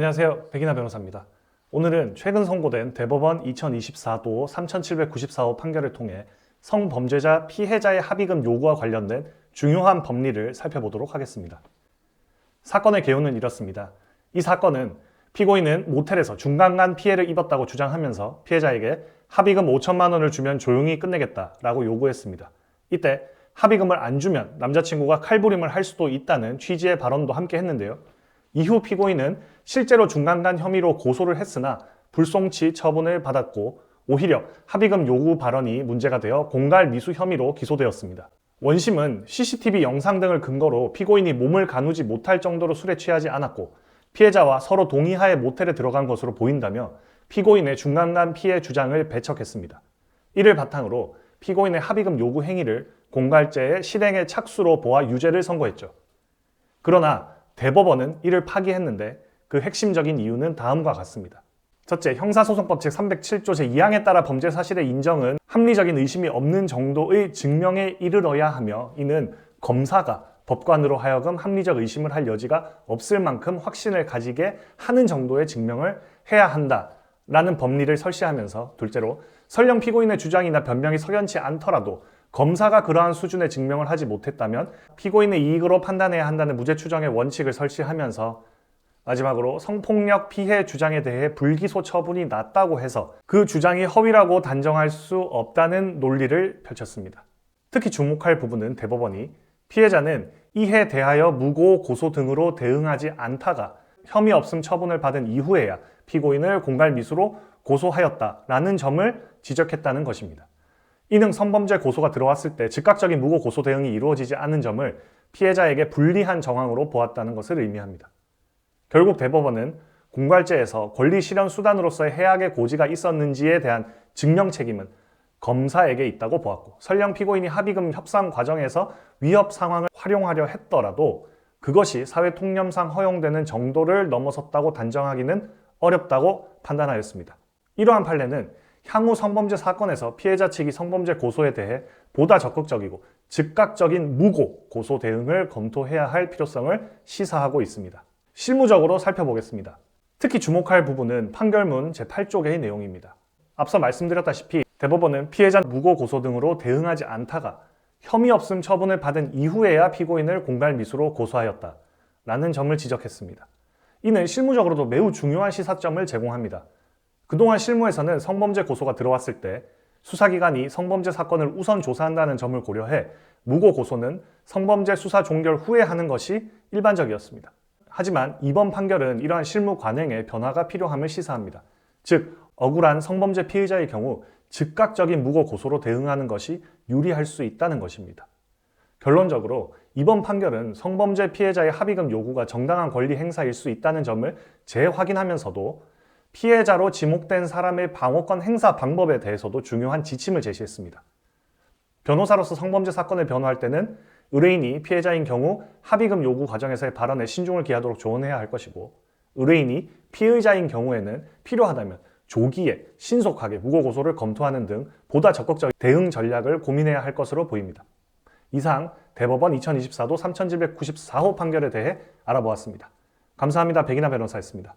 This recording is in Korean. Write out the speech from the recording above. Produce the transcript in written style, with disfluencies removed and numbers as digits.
안녕하세요. 백이나 변호사입니다. 오늘은 최근 선고된 대법원 2024도 3794호 판결을 통해 성범죄자 피해자의 합의금 요구와 관련된 중요한 법리를 살펴보도록 하겠습니다. 사건의 개요는 이렇습니다. 이 사건은 피고인은 모텔에서 중간간 피해를 입었다고 주장하면서 피해자에게 합의금 5천만 원을 주면 조용히 끝내겠다라고 요구했습니다. 이때 합의금을 안 주면 남자친구가 칼부림을 할 수도 있다는 취지의 발언도 함께 했는데요. 이후 피고인은 실제로 중간간 혐의로 고소를 했으나 불송치 처분을 받았고 오히려 합의금 요구 발언이 문제가 되어 공갈 미수 혐의로 기소되었습니다. 원심은 CCTV 영상 등을 근거로 피고인이 몸을 가누지 못할 정도로 술에 취하지 않았고 피해자와 서로 동의하에 모텔에 들어간 것으로 보인다며 피고인의 중간간 피해 주장을 배척했습니다. 이를 바탕으로 피고인의 합의금 요구 행위를 공갈죄의 실행의 착수로 보아 유죄를 선고했죠. 그러나 대법원은 이를 파기했는데 그 핵심적인 이유는 다음과 같습니다. 첫째, 형사소송법 제307조 제2항에 따라 범죄 사실의 인정은 합리적인 의심이 없는 정도의 증명에 이르러야 하며 이는 검사가 법관으로 하여금 합리적 의심을 할 여지가 없을 만큼 확신을 가지게 하는 정도의 증명을 해야 한다라는 법리를 설시하면서 둘째로 설령 피고인의 주장이나 변명이 석연치 않더라도 검사가 그러한 수준의 증명을 하지 못했다면 피고인의 이익으로 판단해야 한다는 무죄 추정의 원칙을 설시하면서 마지막으로 성폭력 피해 주장에 대해 불기소 처분이 났다고 해서 그 주장이 허위라고 단정할 수 없다는 논리를 펼쳤습니다. 특히 주목할 부분은 대법원이 피해자는 이에 대하여 무고, 고소 등으로 대응하지 않다가 혐의 없음 처분을 받은 이후에야 피고인을 공갈미수로 고소하였다라는 점을 지적했다는 것입니다. 이는 성범죄 고소가 들어왔을 때 즉각적인 무고 고소 대응이 이루어지지 않은 점을 피해자에게 불리한 정황으로 보았다는 것을 의미합니다. 결국 대법원은 공갈죄에서 권리 실현 수단으로서의 해악의 고지가 있었는지에 대한 증명 책임은 검사에게 있다고 보았고 설령 피고인이 합의금 협상 과정에서 위협 상황을 활용하려 했더라도 그것이 사회통념상 허용되는 정도를 넘어섰다고 단정하기는 어렵다고 판단하였습니다. 이러한 판례는 향후 성범죄 사건에서 피해자 측이 성범죄 고소에 대해 보다 적극적이고 즉각적인 무고 고소 대응을 검토해야 할 필요성을 시사하고 있습니다. 실무적으로 살펴보겠습니다. 특히 주목할 부분은 판결문 제8조의 내용입니다. 앞서 말씀드렸다시피 대법원은 피해자 무고 고소 등으로 대응하지 않다가 혐의 없음 처분을 받은 이후에야 피고인을 공갈미수로 고소하였다라는 점을 지적했습니다. 이는 실무적으로도 매우 중요한 시사점을 제공합니다. 그동안 실무에서는 성범죄 고소가 들어왔을 때 수사기관이 성범죄 사건을 우선 조사한다는 점을 고려해 무고 고소는 성범죄 수사 종결 후에 하는 것이 일반적이었습니다. 하지만 이번 판결은 이러한 실무 관행에 변화가 필요함을 시사합니다. 즉, 억울한 성범죄 피해자의 경우 즉각적인 무고 고소로 대응하는 것이 유리할 수 있다는 것입니다. 결론적으로 이번 판결은 성범죄 피해자의 합의금 요구가 정당한 권리 행사일 수 있다는 점을 재확인하면서도 피해자로 지목된 사람의 방어권 행사 방법에 대해서도 중요한 지침을 제시했습니다. 변호사로서 성범죄 사건을 변호할 때는 의뢰인이 피해자인 경우 합의금 요구 과정에서의 발언에 신중을 기하도록 조언해야 할 것이고 의뢰인이 피의자인 경우에는 필요하다면 조기에 신속하게 무고 고소를 검토하는 등 보다 적극적인 대응 전략을 고민해야 할 것으로 보입니다. 이상 대법원 2024도 3794호 판결에 대해 알아보았습니다. 감사합니다. 백이나 변호사였습니다.